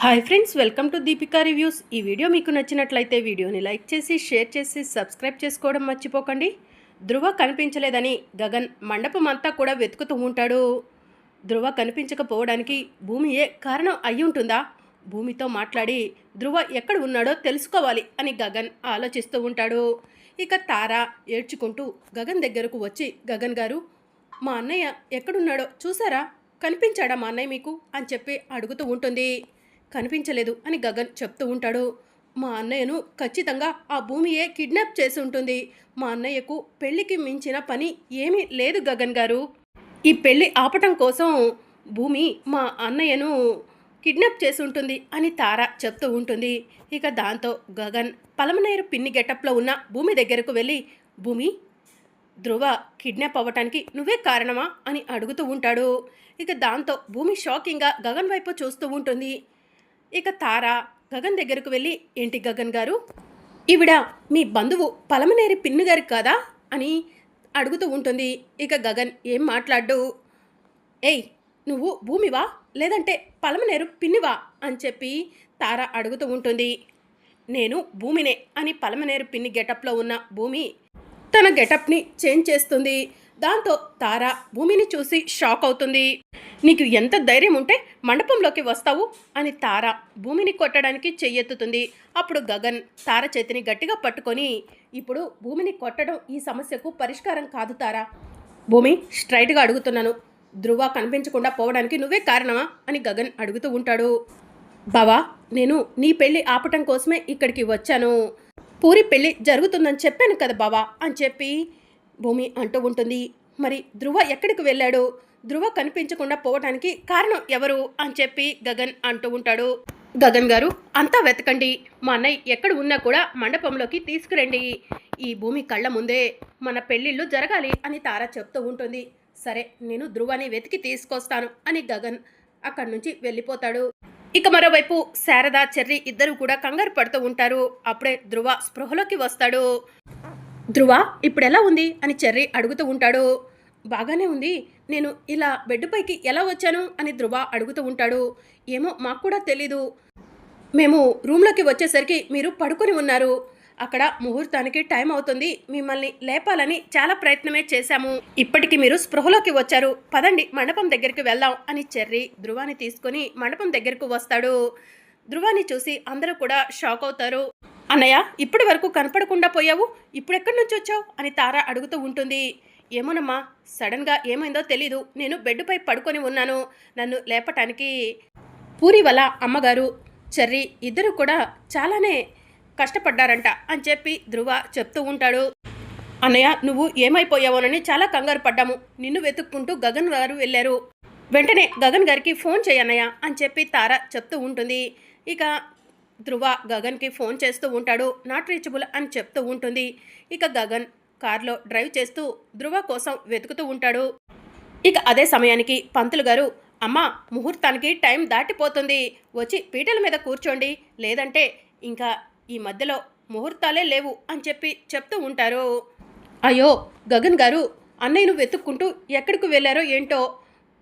Hi friends, welcome to Deepika reviews. ఈ video మీకు నచ్చినట్లయితే వీడియోని లైక్ చేసి షేర్ చేసి సబ్స్క్రైబ్ చేసుకోవడం మర్చిపోకండి. ధృవ కనిపించలేదని గగన్ మండపం అంతా కూడా వెతుకుతూ ఉంటాడు. ధృవ కనిపించకపోవడానికి భూమియే కారణం అయి ఉంటుందా? భూమితో మాట్లాడి ధృవ ఎక్కడ ఉన్నాడో తెలుసుకోవాలి అని గగన్ ఆలోచిస్తూ ఉంటాడు. ఇక తార ఏడ్చుకుంటూ గగన్ దగ్గరకు వచ్చి, గగన్ గారు, మా అన్నయ్య ఎక్కడున్నాడో చూసారా? కనిపించాడా మా అన్నయ్య మీకు అని చెప్పి అడుగుతూ ఉంటుంది. కనిపించలేదు అని గగన్ చెప్తూ ఉంటాడు. మా అన్నయ్యను ఖచ్చితంగా ఆ భూమియే కిడ్నాప్ చేసి ఉంటుంది. మా అన్నయ్యకు పెళ్లికి మించిన పని ఏమీ లేదు గగన్ గారు. ఈ పెళ్లి ఆపటం కోసం భూమి మా అన్నయ్యను కిడ్నాప్ చేసి ఉంటుంది అని తార చెప్తూ ఉంటుంది. ఇక దాంతో గగన్ పలమనేరు పిన్ని గెటప్లో ఉన్న భూమి దగ్గరకు వెళ్ళి, భూమి, ధృవ కిడ్నాప్ అవ్వటానికి నువ్వే కారణమా అని అడుగుతూ ఉంటాడు. ఇక దాంతో భూమి షాకింగ్గా గగన్ వైపు చూస్తూ ఉంటుంది. ఇక తార గగన్ దగ్గరకు వెళ్ళి, ఏంటి గగన్ గారు, ఈవిడ మీ బంధువు పలమనేరి పిన్ని గారు కాదా అని అడుగుతూ ఉంటుంది. ఇక గగన్ ఏం మాట్లాడ్డు. ఏయ్, నువ్వు భూమివా లేదంటే పలమనేరు పిన్నివా అని చెప్పి తార అడుగుతూ ఉంటుంది. నేను భూమినే అని పలమనేరు పిన్ని గెటప్లో ఉన్న భూమి తన గెటప్ని చేంజ్ చేస్తుంది. దాంతో తార భూమిని చూసి షాక్ అవుతుంది. నీకు ఎంత ధైర్యం ఉంటే మండపంలోకి వస్తావు అని తార భూమిని కొట్టడానికి చెయ్యెత్తుతుంది. అప్పుడు గగన్ తార చేతిని గట్టిగా పట్టుకొని, ఇప్పుడు భూమిని కొట్టడం ఈ సమస్యకు పరిష్కారం కాదు తార. భూమి, స్ట్రైట్గా అడుగుతున్నాను, ధృవ కనిపించకుండా పోవడానికి నువ్వే కారణమా అని గగన్ అడుగుతూ ఉంటాడు. బావా, నేను నీ పెళ్ళి ఆపటం కోసమే ఇక్కడికి వచ్చాను. పూరి పెళ్ళి జరుగుతుందని చెప్పాను కదా బావా అని చెప్పి భూమి అంటూ ఉంటుంది. మరి ధృవ ఎక్కడికి వెళ్ళాడు? ధృవ కనిపించకుండా పోవటానికి కారణం ఎవరు అని చెప్పి గగన్ అంటూ ఉంటాడు. గగన్ గారు, అంతా వెతకండి, మా అన్నయ్య ఎక్కడ ఉన్నా కూడా మండపంలోకి తీసుకురండి. ఈ భూమి కళ్ళ ముందే మన పెళ్ళిళ్ళు జరగాలి అని తార చెప్తూ ఉంటుంది. సరే, నేను ధృవని వెతికి తీసుకొస్తాను అని గగన్ అక్కడి నుంచి వెళ్ళిపోతాడు. ఇక మరోవైపు శారద, చెర్రి ఇద్దరు కూడా కంగారు పడుతూ ఉంటారు. అప్పుడే ధృవ స్పృహలోకి వస్తాడు. ధృవ ఇప్పుడు ఎలా ఉంది అని చెర్రి అడుగుతూ ఉంటాడు. బాగానే ఉంది, నేను ఇలా బెడ్ పైకి ఎలా వచ్చాను అని ధృవ అడుగుతూ ఉంటాడు. ఏమో మాకు కూడా తెలీదు, మేము రూమ్లోకి వచ్చేసరికి మీరు పడుకొని ఉన్నారు. అక్కడ ముహూర్తానికి టైం అవుతుంది, మిమ్మల్ని లేపాలని చాలా ప్రయత్నమే చేశాము. ఇప్పటికి మీరు స్పృహలోకి వచ్చారు, పదండి మండపం దగ్గరికి వెళ్దాం అని చెర్రి ధృవాని తీసుకొని మండపం దగ్గరకు వస్తాడు. ధృవాని చూసి అందరూ కూడా షాక్ అవుతారు. అన్నయ్య, ఇప్పటి వరకు కనపడకుండా పోయావు, ఇప్పుడెక్కడి నుంచి వచ్చావు అని తార అడుగుతూ ఉంటుంది. ఏమోనమ్మా, సడన్గా ఏమైందో తెలీదు, నేను బెడ్పై పడుకొని ఉన్నాను. నన్ను లేపటానికి పూరి వాళ్ళ అమ్మగారు, చెర్రి ఇద్దరు కూడా చాలానే కష్టపడ్డారంట అని చెప్పి ధృవ చెప్తూ ఉంటాడు. అన్నయ్య, నువ్వు ఏమైపోయావోనని చాలా కంగారు పడ్డాము, నిన్ను వెతుక్కుంటూ గగన్ గారు వెళ్ళారు, వెంటనే గగన్ గారికి ఫోన్ చేయన్నయ్య అని చెప్పి తార చెప్తూ ఉంటుంది. ఇక ధృవ గగన్కి ఫోన్ చేస్తూ ఉంటాడు. నాట్ రీచబుల్ అని చెప్తూ ఉంటుంది. ఇక గగన్ కార్లో డ్రైవ్ చేస్తూ ధృవ కోసం వెతుకుతూ ఉంటాడు. ఇక అదే సమయానికి పంతులు గారు, అమ్మ, ముహూర్తానికి టైం దాటిపోతుంది, వచ్చి పీటల మీద కూర్చోండి, లేదంటే ఇంకా ఈ మధ్యలో ముహూర్తాలే లేవు అని చెప్పి చెప్తూ ఉంటారు. అయ్యో గగన్ గారు, అన్నయ్యను వెతుక్కుంటూ ఎక్కడికి వెళ్ళారో ఏంటో,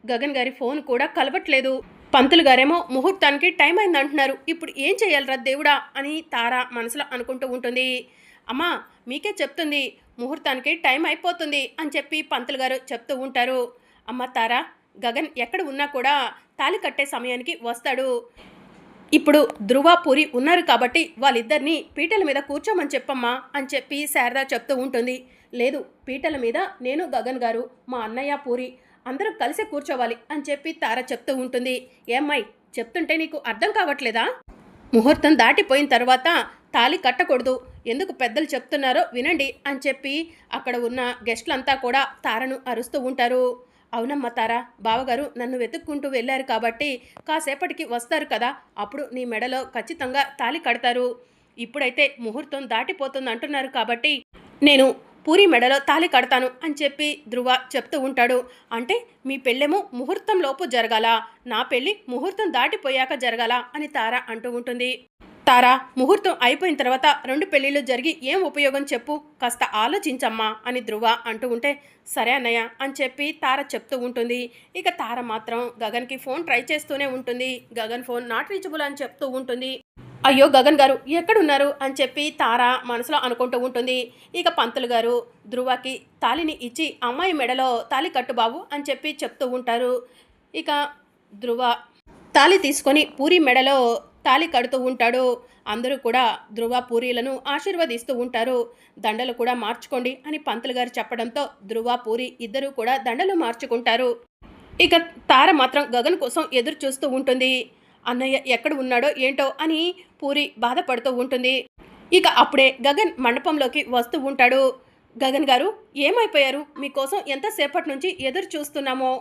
గగన్ గారి ఫోన్ కూడా కలవట్లేదు, పంతులు గారేమో ముహూర్తానికి టైం అయింది అంటున్నారు, ఇప్పుడు ఏం చేయాలరా దేవుడా అని తార మనసులో అనుకుంటూ ఉంటుంది. అమ్మా, మీకే చెప్తుంది, ముహూర్తానికి టైం అయిపోతుంది అని చెప్పి పంతులు గారు చెప్తూ ఉంటారు. అమ్మ తార, గగన్ ఎక్కడ ఉన్నా కూడా తాళి కట్టే సమయానికి వస్తాడు. ఇప్పుడు ధృవ, పూరి ఉన్నారు కాబట్టి వాళ్ళిద్దరినీ పీటల మీద కూర్చోమని చెప్పమ్మా అని చెప్పి శారద చెప్తూ ఉంటుంది. లేదు, పీటల మీద నేను, గగన్ గారు, మా అన్నయ్య, పూరి అందరం కలిసి కూర్చోవాలి అని చెప్పి తార చెప్తూ ఉంటుంది. ఏమ్మాయి, చెప్తుంటే నీకు అర్థం కావట్లేదా? ముహూర్తం దాటిపోయిన తర్వాత తాళి కట్టకూడదు, ఎందుకు పెద్దలు చెప్తున్నారో వినండి అని చెప్పి అక్కడ ఉన్న గెస్టులంతా కూడా తారను అరుస్తూ ఉంటారు. అవునమ్మా తార, బావగారు నన్ను వెతుక్కుంటూ వెళ్ళారు కాబట్టి కాసేపటికి వస్తారు కదా, అప్పుడు నీ మెడలో ఖచ్చితంగా తాళి కడతారు. ఇప్పుడైతే ముహూర్తం దాటిపోతుంది అంటున్నారు కాబట్టి నేను పూరి మెడలో తాళి కడతాను అని చెప్పి ధృవ చెప్తూ ఉంటాడు. అంటే మీ పెళ్ళేమో ముహూర్తం లోపు జరగాల, నా పెళ్ళి ముహూర్తం దాటిపోయాక జరగాల అని తార అంటూ ఉంటుంది. తారా, ముహూర్తం అయిపోయిన తర్వాత 2 పెళ్ళిళ్ళు జరిగి ఏం ఉపయోగం చెప్పు, కాస్త ఆలోచించమ్మా అని ధ్రువ అంటూ ఉంటే, సరే అన్నయ్య అని చెప్పి తార చెప్తూ ఉంటుంది. ఇక తార మాత్రం గగన్కి ఫోన్ ట్రై చేస్తూనే ఉంటుంది. గగన్ ఫోన్ నాట్ రీచబుల్ అని చెప్తూ ఉంటుంది. అయ్యో గగన్ గారు ఎక్కడున్నారు అని చెప్పి తార మనసులో అనుకుంటూ ఉంటుంది. ఇక పంతులు గారు ధ్రువకి తాళిని ఇచ్చి అమ్మాయి మెడలో తాళి కట్టు బాబు అని చెప్పి చెప్తూ ఉంటారు. ఇక ధ్రువ తాళి తీసుకొని పూరి మెడలో తాళి కడుతూ ఉంటాడు. అందరూ కూడా ధ్రువ పూరీలను ఆశీర్వదిస్తూ ఉంటారు. దండలు కూడా మార్చుకోండి అని పంతులు గారు చెప్పడంతో ధ్రువ పూరి ఇద్దరూ కూడా దండలు మార్చుకుంటారు. ఇక తార మాత్రం గగన్ కోసం ఎదురు చూస్తూ ఉంటుంది. అన్నయ్య ఎక్కడ ఉన్నాడో ఏంటో అని పూరి బాధపడుతూ ఉంటుంది. ఇక అప్పుడే గగన్ మండపంలోకి వస్తూ ఉంటాడు. గగన్ గారు ఏమైపోయారు, మీకోసం ఎంతసేపటి నుంచి ఎదురు చూస్తున్నామో.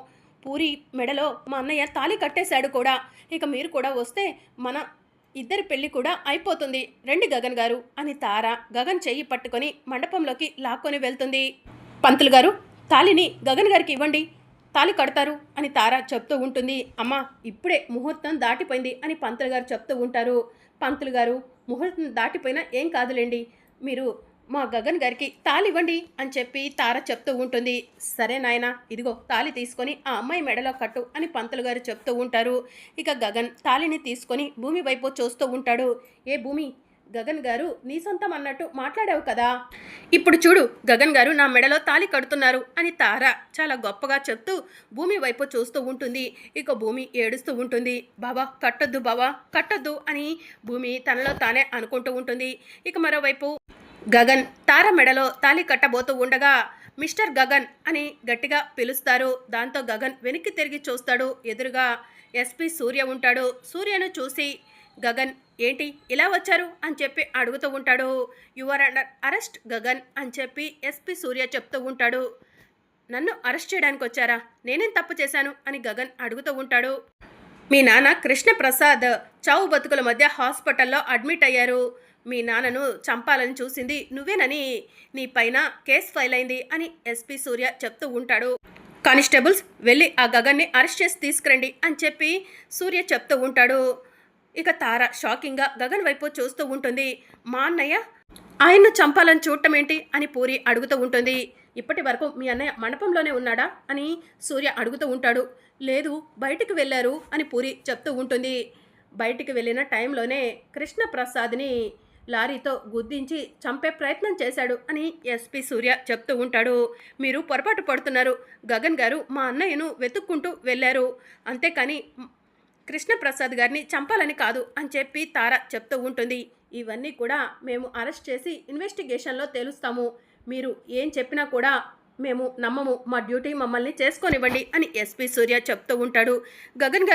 పూరి మెడలో మా అన్నయ్య తాళి కట్టేశాడు కూడా. ఇక మీరు కూడా వస్తే మన ఇద్దరి పెళ్ళి కూడా అయిపోతుంది. రండి గగన్ గారు అని తార గగన్ చెయ్యి పట్టుకొని మండపంలోకి లాక్కొని వెళ్తుంది. పంతులు గారు తాళిని గగన్ గారికి ఇవ్వండి, తాళి కడతారు అని తార చెప్తూ ఉంటుంది. అమ్మ ఇప్పుడే ముహూర్తం దాటిపోయింది అని పంతులు గారు చెప్తూ ఉంటారు. పంతులు గారు ముహూర్తం దాటిపోయినా ఏం కాదులేండి, మీరు మా గగన్ గారికి తాళి ఇవ్వండి అని చెప్పి తార చెప్తూ ఉంటుంది. సరే నాయన, ఇదిగో తాళి తీసుకొని ఆ అమ్మాయి మెడలో కట్టు అని పంతులు గారు చెప్తూ ఉంటారు. ఇక గగన్ తాళిని తీసుకొని భూమి వైపు చూస్తూ ఉంటాడు. ఏ భూమి, గగన్ గారు నీ సొంతం అన్నట్టు మాట్లాడావు కదా, ఇప్పుడు చూడు గగన్ గారు నా మెడలో తాళి కడుతున్నారు అని తార చాలా గొప్పగా చెప్తూ భూమి వైపు చూస్తూ ఉంటుంది. ఇక భూమి ఏడుస్తూ ఉంటుంది. బావా కట్టొద్దు, బావా కట్టొద్దు అని భూమి తనలో తానే అనుకుంటూ ఉంటుంది. ఇక మరోవైపు గగన్ తార మెడలో తాళి కట్టబోతూ ఉండగా మిస్టర్ గగన్ అని గట్టిగా పిలుస్తారు. దాంతో గగన్ వెనక్కి తిరిగి చూస్తాడు. ఎదురుగా ఎస్పీ సూర్య ఉంటాడు. సూర్యను చూసి గగన్ ఏంటి ఇలా వచ్చారు అని చెప్పి అడుగుతూ ఉంటాడు. You are under arrest Gagan అని చెప్పి ఎస్పీ సూర్య చెప్తూ ఉంటాడు. నన్ను అరెస్ట్ చేయడానికి వచ్చారా, నేనేం తప్పు చేశాను అని గగన్ అడుగుతూ ఉంటాడు. మీ నాన్న కృష్ణప్రసాద్ చావు బతుకుల మధ్య హాస్పిటల్లో అడ్మిట్ అయ్యారు. మీ నాన్నను చంపాలని చూసింది నువ్వేనని నీ పైన కేసు ఫైల్ అయింది అని ఎస్పీ సూర్య చెప్తూ ఉంటాడు. కానిస్టేబుల్స్ వెళ్ళి ఆ గగన్ని అరెస్ట్ చేసి తీసుకురండి అని చెప్పి సూర్య చెప్తూ ఉంటాడు. ఇక తార షాకింగ్గా గగన్ వైపు చూస్తూ ఉంటుంది. మా అన్నయ్య ఆయన్ను చంపాలని చూడటం ఏంటి అని పూరి అడుగుతూ ఉంటుంది. ఇప్పటి వరకు మీ అన్నయ్య మండపంలోనే ఉన్నాడా అని సూర్య అడుగుతూ ఉంటాడు. లేదు బయటికి వెళ్ళారు అని పూరి చెప్తూ ఉంటుంది. బయటికి వెళ్ళిన టైంలోనే కృష్ణప్రసాద్ని లారీతో గుద్దించి చంపే ప్రయత్నం చేశాడు అని ఎస్పీ సూర్య చెప్తూ ఉంటాడు. మీరు పొరపాటు పడుతున్నారు. గగన్ గారు మా అన్నయ్యను వెతుక్కుంటూ వెళ్ళారు, అంతేకాని కృష్ణప్రసాద్ గారిని చంపాలని కాదు అని చెప్పి తార చెప్తూ ఉంటుంది. ఇవన్నీ కూడా మేము అరెస్ట్ చేసి ఇన్వెస్టిగేషన్లో తెలుస్తాము. మీరు ఏం చెప్పినా కూడా మేము నమ్మము, మా డ్యూటీ మమ్మల్ని చేసుకొనివ్వండి అని ఎస్పీ సూర్య చెప్తూ ఉంటాడు. గగన్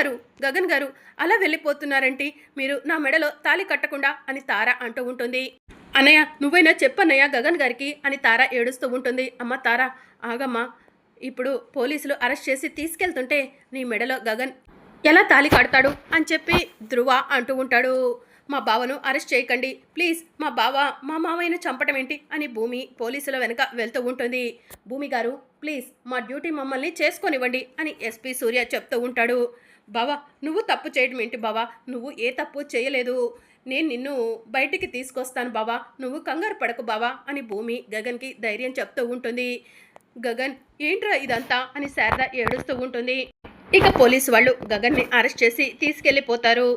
గారు అలా వెళ్ళిపోతున్నారేంటి, మీరు నా మెడలో తాళి కట్టకుండా అని తార అంటూ ఉంటుంది. అన్నయ్య నువ్వైనా చెప్పన్నయ్య గగన్ గారికి అని తార ఏడుస్తూ ఉంటుంది. అమ్మ తార ఆగమ్మా, ఇప్పుడు పోలీసులు అరెస్ట్ చేసి తీసుకెళ్తుంటే నీ మెడలో గగన్ ఎలా తాళి కడతాడు అని చెప్పి ధ్రువ అంటూ ఉంటాడు. మా బావను అరెస్ట్ చేయకండి ప్లీజ్, మా బావ మా మామయ్యను చంపటం ఏంటి అని భూమి పోలీసుల వెనుక వెళ్తూ ఉంటుంది. భూమి గారు ప్లీజ్ మా డ్యూటీ మమ్మల్ని చేసుకొనివ్వండి అని ఎస్పీ సూర్య చెప్తూ ఉంటాడు. బావా నువ్వు తప్పు చేయడం ఏంటి బావా, నువ్వు ఏ తప్పు చేయలేదు, నేను నిన్ను బయటికి తీసుకొస్తాను బావా, నువ్వు కంగారు పడకు బావా అని భూమి గగన్కి ధైర్యం చెప్తూ ఉంటుంది. గగన్ ఏంట్రా ఇదంతా అని శారద ఏడుస్తూ ఉంటుంది. ఇక పోలీసు వాళ్ళు గగన్ని అరెస్ట్ చేసి తీసుకెళ్ళిపోతారు.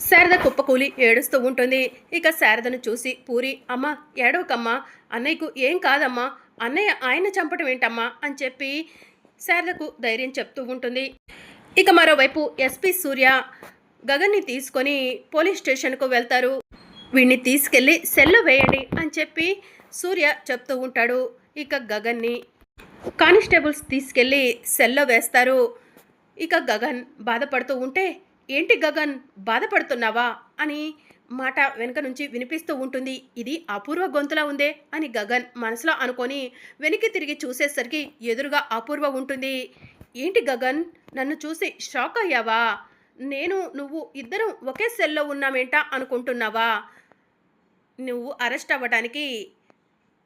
శారద కుప్పకూలి ఏడుస్తూ ఉంటుంది. ఇక శారదను చూసి పూరి అమ్మ ఏడవకమ్మా, అన్నయ్యకు ఏం కాదమ్మా, అన్నయ్య ఆయన చంపటం ఏంటమ్మా అని చెప్పి శారదకు ధైర్యం చెప్తూ ఉంటుంది. ఇక మరోవైపు ఎస్పీ సూర్య గగన్ని తీసుకొని పోలీస్ స్టేషన్కు వెళ్తారు. వీడిని తీసుకెళ్ళి సెల్లో వేయండి అని చెప్పి సూర్య చెప్తూ ఉంటాడు. ఇక గగన్ని కానిస్టేబుల్స్ తీసుకెళ్ళి సెల్లో వేస్తారు. ఇక గగన్ బాధపడుతూ ఉంటే ఏంటి గగన్ బాధపడుతున్నావా అని మాట వెనుక నుంచి వినిపిస్తూ ఉంటుంది. ఇది అపూర్వ గొంతులా ఉందే అని గగన్ మనసులో అనుకొని వెనక్కి తిరిగి చూసేసరికి ఎదురుగా అపూర్వ ఉంటుంది. ఏంటి గగన్ నన్ను చూసి షాక్ అయ్యావా, నువ్వు ఇద్దరం ఒకే సెల్లో ఉన్నామేంటా అనుకుంటున్నావా, నువ్వు అరెస్ట్ అవ్వడానికి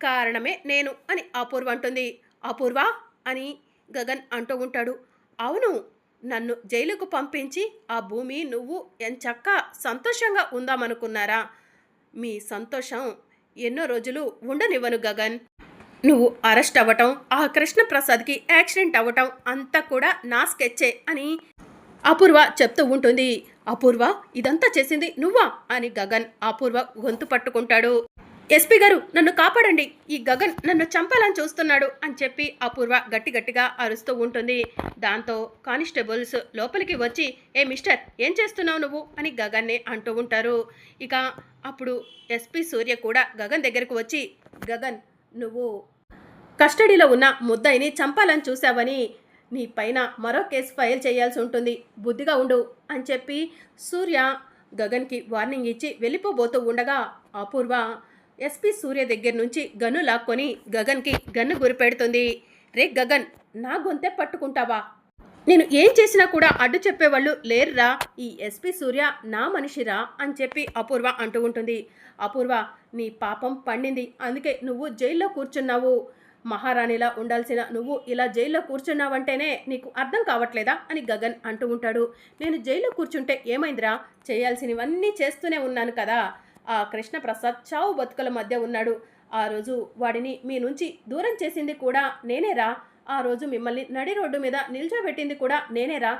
కారణమే నేను అని అపూర్వ అంటుంది. అపూర్వ అని గగన్ అంటూ ఉంటాడు. అవును నన్ను జైలుకు పంపించి ఆ భూమి నువ్వు ఎంచక్కా సంతోషంగా ఉందామనుకున్నారా? మీ సంతోషం ఎన్నో రోజులు ఉండనివ్వను గగన్. నువ్వు అరెస్ట్ అవ్వటం, ఆ కృష్ణప్రసాద్కి యాక్సిడెంట్ అవ్వటం అంతా కూడా నా స్కెచ్చే అని అపూర్వ చెప్తూ ఉంటుంది. అపూర్వ, ఇదంతా చేసింది నువ్వా అని గగన్ అపూర్వ గొంతు పట్టుకుంటాడు. ఎస్పీ గారు, నన్ను కాపాడండి, ఈ గగన్ నన్ను చంపాలని చూస్తున్నాడు అని చెప్పి అపూర్వ గట్టిగా అరుస్తూ ఉంటుంది. దాంతో కానిస్టేబుల్స్ లోపలికి వచ్చి, ఏ మిస్టర్, ఏం చేస్తున్నావు నువ్వు అని గగన్నే అంటూ ఉంటారు. ఇక అప్పుడు ఎస్పీ సూర్య కూడా గగన్ దగ్గరకు వచ్చి, గగన్, నువ్వు కస్టడీలో ఉన్న ముద్దాయిని చంపాలని చూసావని నీ పైన మరో కేసు ఫైల్ చేయాల్సి ఉంటుంది, బుద్ధిగా ఉండు అని చెప్పి సూర్య గగన్కి వార్నింగ్ ఇచ్చి వెళ్ళిపోబోతూ ఉండగా అపూర్వ ఎస్పీ సూర్య దగ్గర నుంచి గన్ను లాక్కొని గగన్కి గన్ను గురిపెడుతుంది. రే గగన్, నా గొంతే పట్టుకుంటావా? నేను ఏం చేసినా కూడా అడ్డు చెప్పేవాళ్ళు లేరురా, ఈ ఎస్పీ సూర్య నా మనిషిరా అని చెప్పి అపూర్వ అంటూ ఉంటుంది. అపూర్వ, నీ పాపం పండింది, అందుకే నువ్వు జైల్లో కూర్చున్నావు. మహారాణిలా ఉండాల్సిన నువ్వు ఇలా జైల్లో కూర్చున్నావంటేనే నీకు అర్థం కావట్లేదా అని గగన్ అంటూ ఉంటాడు. నేను జైల్లో కూర్చుంటే ఏమైందిరా, చేయాల్సినవన్నీ చేస్తూనే ఉన్నాను కదా. ఆ కృష్ణప్రసాద్ చావు బతుకుల మధ్య ఉన్నాడు. ఆ రోజు వాడిని మీ నుంచి దూరం చేసింది కూడా నేనేరా. ఆ రోజు మిమ్మల్ని నడి రోడ్డు మీద నిల్చోబెట్టింది కూడా నేనేరా.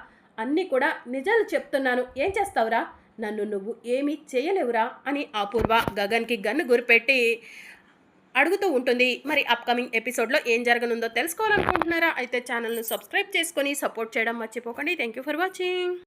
అన్నీ కూడా నిజాలు చెప్తున్నాను, ఏం చేస్తావురా? నన్ను నువ్వు ఏమీ చేయలేవురా అని అపూర్వ గగన్కి గన్ను గురిపెట్టి అడుగుతూ ఉంటుంది. మరి అప్కమింగ్ ఎపిసోడ్లో ఏం జరగనుందో తెలుసుకోవాలనుకుంటున్నారా? అయితే ఛానల్ను సబ్స్క్రైబ్ చేసుకొని సపోర్ట్ చేయడం మర్చిపోకండి. Thank you for watching.